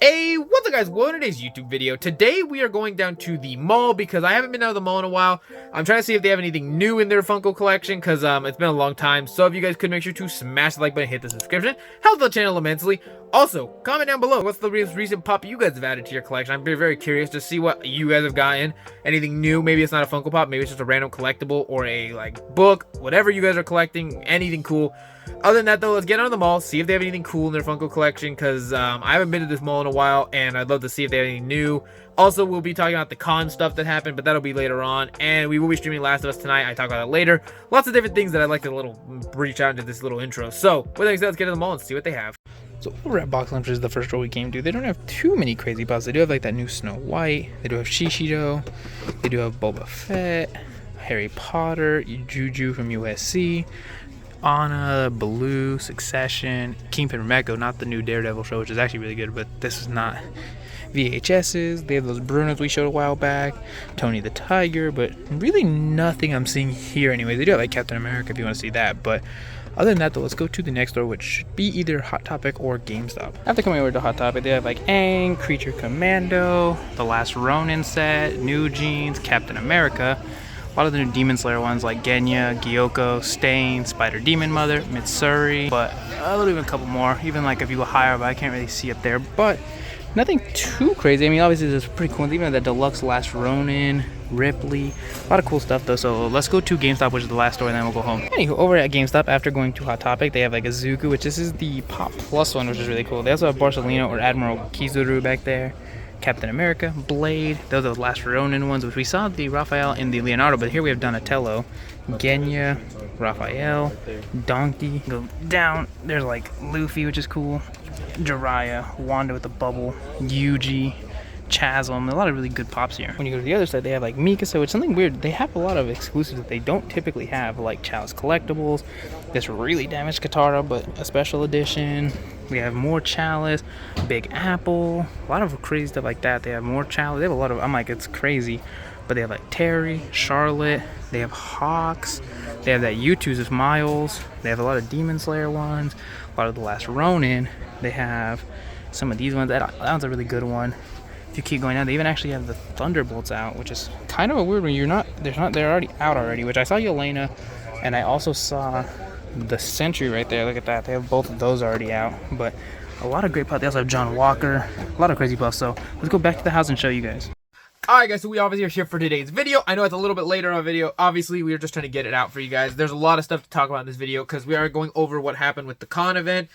Hey, what's up guys? Welcome to today's YouTube video. Today we are going down to the mall because I haven't been down to the mall in a while. I'm trying to see if they have anything new in their Funko collection because it's been a long time. So if you guys could make sure to smash the like button, hit the subscription, help the channel immensely. Also, comment down below what's the recent pop you guys have added to your collection. I'm very curious to see what you guys have gotten. Anything new? Maybe it's not a Funko Pop, maybe it's just a random collectible or a book, whatever you guys are collecting, anything cool. Other than that though, let's get on the mall, see if they have anything cool in their Funko collection because I haven't been to this mall in a while and I'd love to see if they have anything new. Also, we'll be talking about the con stuff that happened, but that'll be later on, and we will be streaming Last of Us tonight. I talk about it later. Lots of different things that I'd like to reach out into this little intro. So with that said, let's get to the mall and see what they have. So over at Box Lunch is the first store we came to. They don't have too many crazy pops. They do have like that new Snow White. They do have Shishido. They do have Boba Fett, Harry Potter, Juju from USC, Anna, Baloo, Succession, Kingpin from Echo, not the new Daredevil show, which is actually really good, but this is not VHSs. They have those Brunos we showed a while back, Tony the Tiger, but really nothing I'm seeing here anyway. They do have like Captain America if you want to see that, but other than that though, let's go to the next store, which should be either Hot Topic or GameStop. After coming over to Hot Topic, they have like Aang, Creature Commando, The Last Ronin set, New Jeans, Captain America. A lot of the new Demon Slayer ones like Genya, Gyoko, Stain, Spider Demon Mother, Mitsuri, but I'll leave a couple more, even like if you go higher, but I can't really see up there, but nothing too crazy. I mean, obviously this is pretty cool, even the deluxe Last Ronin, Ripley, a lot of cool stuff though. So let's go to GameStop, which is the last store, and then we'll go home. Anywho, over at GameStop, after going to Hot Topic, they have like a Zuko, which this is the Pop Plus one, which is really cool. They also have Barcelona or Admiral Kizuru back there, Captain America, Blade. Those are the Last Ronin ones, which we saw the Raphael and the Leonardo, but here we have Donatello, Genya, Raphael, Donkey. Go down, there's like Luffy, which is cool, Jiraiya, Wanda with the bubble, Yuji, Chasm. A lot of really good pops here. When you go to the other side, they have like Mikasa, which is something weird. They have a lot of exclusives that they don't typically have, like Chalice Collectibles, this really damaged Katara, but a special edition. We have more Chalice, Big Apple, a lot of crazy stuff like that. They have more Chalice. They have a lot of, I'm like, it's crazy. But they have like Terry, Charlotte, they have Hawks, they have that U2's of Miles, they have a lot of Demon Slayer ones, a lot of the Last Ronin. They have some of these ones. That one's a really good one. If you keep going down, they even actually have the Thunderbolts out, which is kind of a weird one. They're already out already, which I saw Yelena, and I also saw the Sentry right there. Look at that. They have both of those already out, but a lot of great puffs. They also have John Walker, a lot of crazy puffs. So let's go back to the house and show you guys. Alright guys, so we obviously are here for today's video. I know it's a little bit later on a video. Obviously, we are just trying to get it out for you guys. There's a lot of stuff to talk about in this video because we are going over what happened with the con event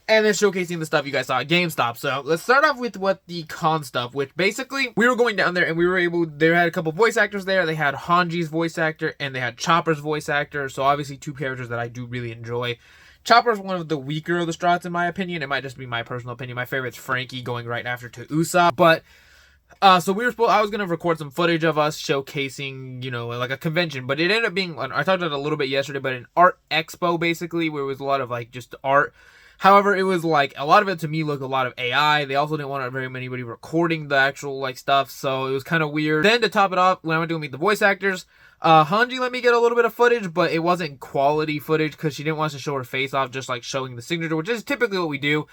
and then showcasing the stuff you guys saw at GameStop. So let's start off with what the con stuff, which basically we were going down there and we were able, they had a couple voice actors there. They had Hanji's voice actor and they had Chopper's voice actor. So obviously two characters that I do really enjoy. Chopper's one of the weaker of the Strats in my opinion. It might just be my personal opinion. My favorite's Frankie going right after to Usopp. But so I was gonna record some footage of us showcasing, you know, like a convention, but it ended up being, I talked about it a little bit yesterday, but an art expo basically, where it was a lot of like just art. However, it was like a lot of it to me looked a lot of AI. They also didn't want very anybody recording the actual like stuff, so it was kind of weird. Then to top it off, when I went to meet the voice actors, Hanji let me get a little bit of footage, but it wasn't quality footage because she didn't want us to show her face off, just like showing the signature, which is typically what we do.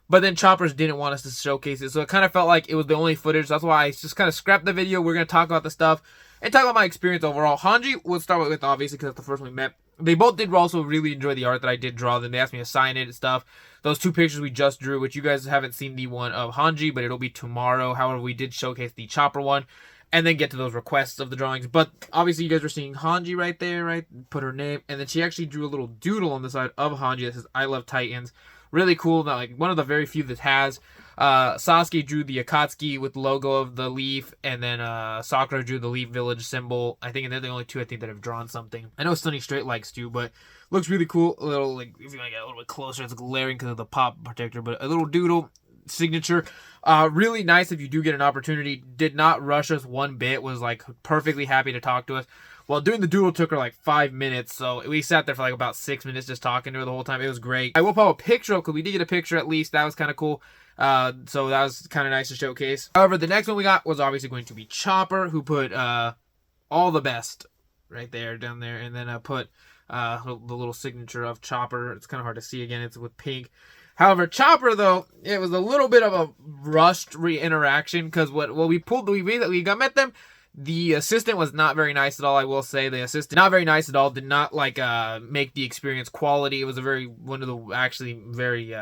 But then Choppers didn't want us to showcase it, so it kind of felt like it was the only footage. That's why I just kind of scrapped the video. We're going to talk about the stuff and talk about my experience overall. Hanji, we'll start with obviously because that's the first one we met. They both did also really enjoy the art that I did draw them. They asked me to sign it and stuff. Those two pictures we just drew, which you guys haven't seen the one of Hanji, but it'll be tomorrow. However, we did showcase the Chopper one and then get to those requests of the drawings. But obviously you guys are seeing Hanji right there, right? Put her name. And then she actually drew a little doodle on the side of Hanji that says, "I love Titans." Really cool. That, like, one of the very few that has. Sasuke drew the Akatsuki with the logo of the leaf, and then Sakura drew the Leaf Village symbol. I think, and they're the only two I think that have drawn something. I know Sunny Straight likes to, but looks really cool. A little, like, if you want to get a little bit closer, it's glaring because of the pop protector, but a little doodle signature. Really nice if you do get an opportunity. Did not rush us one bit. Was like perfectly happy to talk to us. Well, doing the doodle took her like 5 minutes, so we sat there for like about 6 minutes just talking to her the whole time. It was great. I will pop a picture because we did get a picture at least. That was kind of cool. So that was kind of nice to showcase. However, the next one we got was obviously going to be Chopper, who put all the best right there down there, and then put the little signature of Chopper. It's kind of hard to see again. It's with pink. However, Chopper, though, it was a little bit of a rushed interaction because we met them. The assistant was not very nice at all. I will say the assistant not very nice at all. Did not like make the experience quality. It was one of the actually very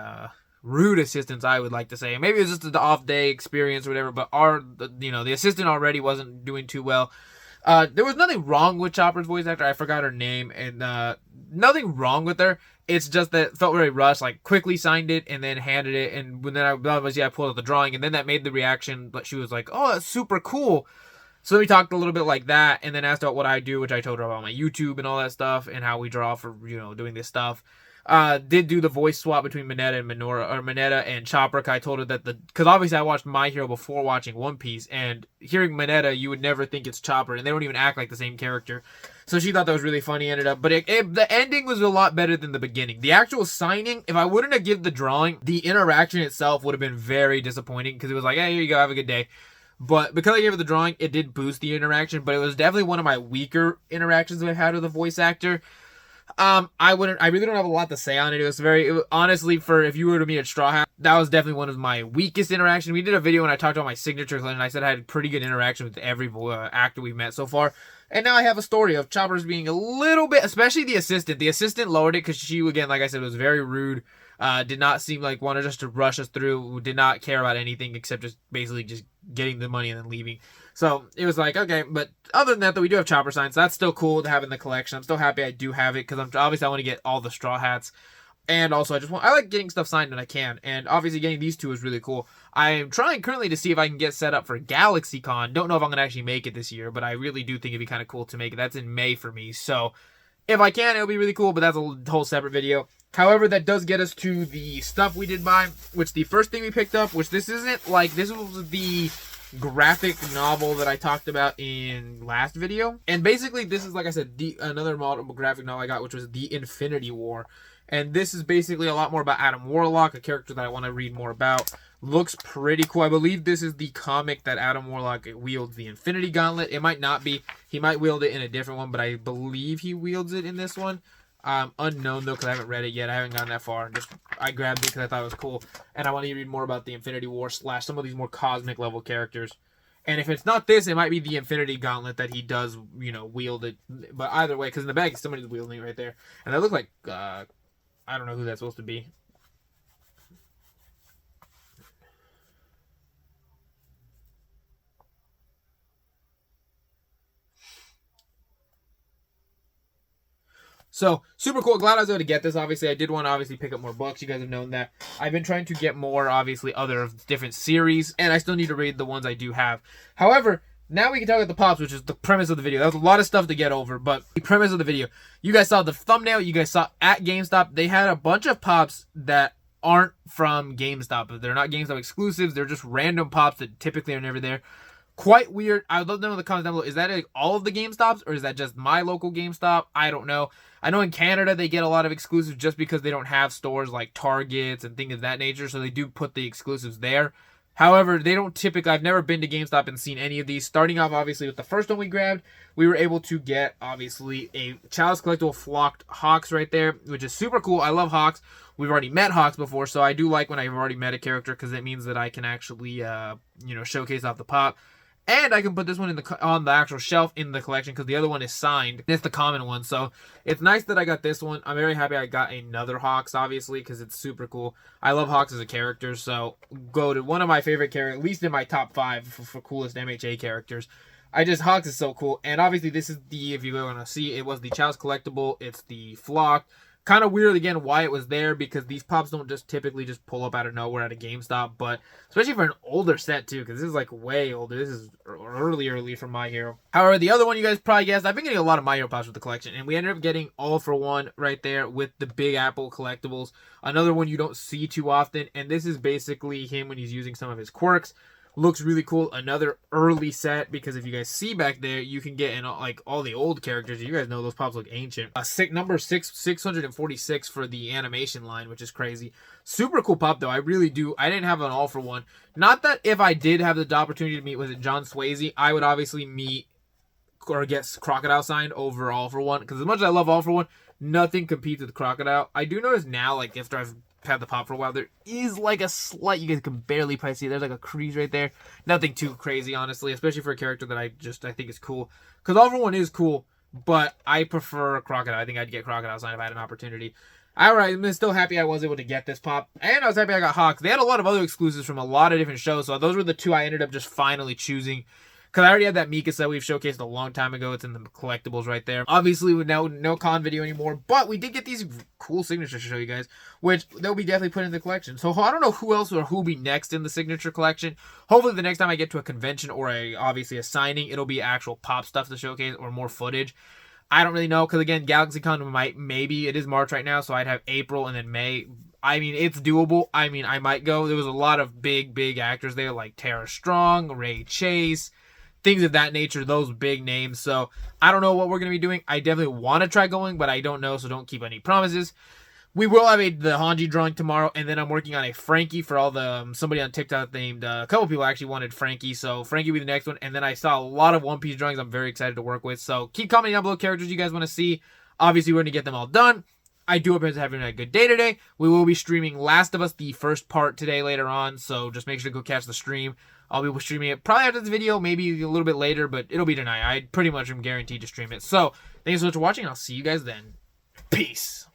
rude assistants, I would like to say. Maybe it was just an off day experience or whatever. But the assistant already wasn't doing too well. There was nothing wrong with Chopper's voice actor. I forgot her name, and nothing wrong with her. It's just that it felt very rushed. Like quickly signed it and then handed it, and when then I pulled out the drawing, and then that made the reaction. But she was like, "Oh, that's super cool." So we talked a little bit like that, and then asked about what I do, which I told her about my YouTube and all that stuff, and how we draw for doing this stuff. Did do the voice swap between Mineta and Chopper. I told her that because obviously I watched My Hero before watching One Piece, and hearing Mineta, you would never think it's Chopper, and they don't even act like the same character. So she thought that was really funny. Ended up, but the ending was a lot better than the beginning. The actual signing, if I wouldn't have given the drawing, the interaction itself would have been very disappointing because it was like, hey, here you go, have a good day. But because I gave it the drawing, it did boost the interaction, but it was definitely one of my weaker interactions that I've had with a voice actor. I really don't have a lot to say on it. Honestly, for if you were to meet at Straw Hat, that was definitely one of my weakest interactions. We did a video when I talked about my signature clip, and I said I had pretty good interaction with every actor we've met so far. And now I have a story of Chopper's being a little bit, especially the assistant. The assistant lowered it because she, again, like I said, was very rude. Did not seem like wanted just to rush us through. Did not care about anything except just basically just getting the money and then leaving. So it was like, okay, but other than that, though, we do have Chopper signs. So that's still cool to have in the collection. I'm still happy I do have it because I want to get all the Straw Hats. And also, I like getting stuff signed when I can. And obviously, getting these two is really cool. I am trying currently to see if I can get set up for GalaxyCon. Don't know if I'm going to actually make it this year, but I really do think it'd be kind of cool to make it. That's in May for me. So if I can, it'll be really cool, but that's a whole separate video. However, that does get us to the stuff we did buy, which the first thing we picked up, which this was the graphic novel that I talked about in last video. And basically, this is, like I said, another graphic novel I got, which was The Infinity War. And this is basically a lot more about Adam Warlock, a character that I want to read more about. Looks pretty cool. I believe this is the comic that Adam Warlock wields the Infinity Gauntlet. It might not be. He might wield it in a different one, but I believe he wields it in this one. Unknown, though, because I haven't read it yet. I haven't gotten that far. I grabbed it because I thought it was cool. And I want to read more about the Infinity War / some of these more cosmic level characters. And if it's not this, it might be the Infinity Gauntlet that he does, wield it. But either way, because in the bag, somebody's wielding it right there. And that looks like, I don't know who that's supposed to be. So, super cool. Glad I was able to get this. Obviously, I did want to pick up more books. You guys have known that. I've been trying to get more, other different series. And I still need to read the ones I do have. However, now we can talk about the pops, which is the premise of the video. That was a lot of stuff to get over, but the premise of the video. You guys saw the thumbnail. You guys saw at GameStop. They had a bunch of pops that aren't from GameStop. They're not GameStop exclusives. They're just random pops that typically are never there. Quite weird. I would love to know in the comments down below. Is that like all of the GameStops, or is that just my local GameStop? I don't know. I know in Canada they get a lot of exclusives just because they don't have stores like Targets and things of that nature, so they do put the exclusives there. However, they don't typically... I've never been to GameStop and seen any of these. Starting off, obviously, with the first one we grabbed, we were able to get, obviously, a Chalice Collectible Flocked Hawks right there, which is super cool. I love Hawks. We've already met Hawks before, so I do like when I've already met a character because it means that I can actually, showcase off the pop. And I can put this one on the actual shelf in the collection because the other one is signed. It's the common one. So it's nice that I got this one. I'm very happy I got another Hawks, obviously, because it's super cool. I love Hawks as a character. So go to one of my favorite characters, at least in my top 5 for coolest MHA characters. Hawks is so cool. And obviously this is if you want to see, it was the Chalice Collectible. It's the Flock. Kind of weird, again, why it was there, because these pops don't just typically just pull up out of nowhere at a GameStop, but especially for an older set, too, because this is, way older. This is early from My Hero. However, the other one you guys probably guessed, I've been getting a lot of My Hero pops with the collection, and we ended up getting All for One right there with the Big Apple collectibles. Another one you don't see too often, and this is basically him when he's using some of his quirks. Looks really cool. Another early set, because if you guys see back there, you can get in all the old characters. You guys know those pops look ancient. Number 646 for the animation line, which is crazy. Super cool pop though. I really do. I didn't have an All for One. Not that if I did have the opportunity to meet John Swayze, I would obviously meet or get Crocodile signed over All for One, because as much as I love All for One, nothing competes with Crocodile. I do notice now, after I've had the pop for a while, there is like a slight, you guys can barely probably see, there's like a crease right there. Nothing too crazy, honestly, especially for a character that I think is cool. Because All For One is cool, but I prefer Crocodile. I think I'd get Crocodile Sign if I had an opportunity. Alright, I'm still happy I was able to get this pop. And I was happy I got Hawks. They had a lot of other exclusives from a lot of different shows, so those were the two I ended up just finally choosing. Because I already had that Mika set we've showcased a long time ago. It's in the collectibles right there. Obviously, with no con video anymore. But we did get these cool signatures to show you guys, which they'll be definitely put in the collection. So I don't know who else or who will be next in the signature collection. Hopefully, the next time I get to a convention or obviously a signing, it'll be actual pop stuff to showcase or more footage. I don't really know, because again, GalaxyCon maybe, it is March right now, so I'd have April and then May. I mean, it's doable. I mean, I might go. There was a lot of big actors there, like Tara Strong, Ray Chase, things of that nature, those big names. So I don't know what we're going to be doing. I definitely want to try going, but I don't know, so don't keep any promises. We will have the Hanji drawing tomorrow, and then I'm working on a Frankie for all the somebody on TikTok named a couple people actually wanted Frankie, so Frankie will be the next one. And then I saw a lot of One Piece drawings I'm very excited to work with, so keep commenting down below characters you guys want to see. Obviously, we're going to get them all done. I do hope you guys are having a good day today. We will be streaming Last of Us, the first part, today later on, so just make sure to go catch the stream. I'll be streaming it probably after this video, maybe a little bit later, but it'll be tonight. I pretty much am guaranteed to stream it. So, thanks so much for watching, and I'll see you guys then. Peace.